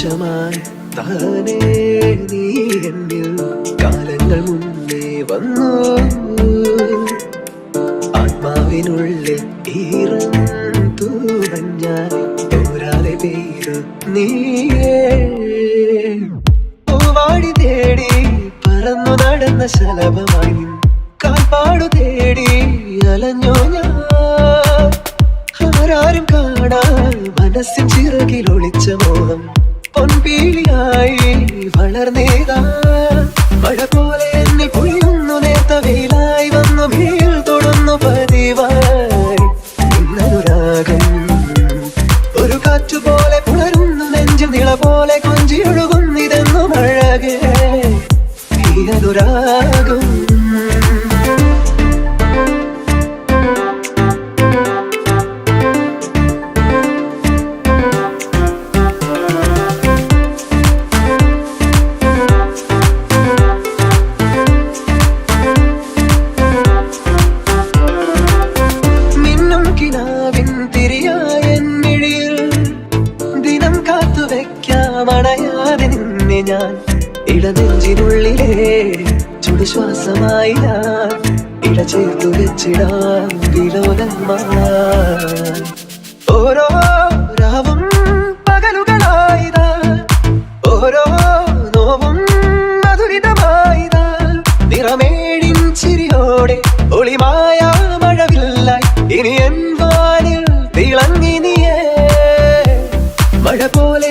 നിമിഷമായി താനേ നീ എന്നിൽ കാലങ്ങൾ മുന്നേ വന്നു. ആത്മാവിനുള്ളിൽ ഈറം തൂവഞ്ഞായി തോരാതെ പേര് നീയേ. പൂവാടി തേടി പറന്നു നടന്ന ശലഭമായി നിൻ കാൽപ്പാടു തേടി അലഞ്ഞോ ഞാൻ. ആരാരും കാണാൻ മനസ്സിൻ ചിറകിൽ ഒളിച്ച മോഹം പൊൻപീലിയായി വളർന്നേതാ. മഴ പോലെ എന്നെ പൊഴിയുന്നു നേർത്ത വെയിലായി വന്നു മേൽ തൊടുന്നു പതിവായി ഇന്നനുരാഗം. ഒരു കാറ്റുപോലെ പുണരുന്നു നെഞ്ചിൽ നിള പോലെ കൊഞ്ചി ഒഴുകുന്നിതെന്നു അഴകേ ഈ അനുരാഗം. മണയാതെ നിന്നെ ഞാൻ ഇടനെഞ്ചിനുള്ളിലെ ചുടുശ്വാസമായി ഞാൻ ഇടചേർത്തു വെച്ചിടാം വിലോലന്മാർ. ഓരോ രാവും പകലുകളായിതാ, ഓരോ നോവും മധുരിതമായിതാ. നിറമേഴിൻ ചിരിയോടെ ഒളിമായ മഴവില്ലായി ഇനി എൻ വാനിൽ തിളങ്ങി നീയേ. മഴ പോലെ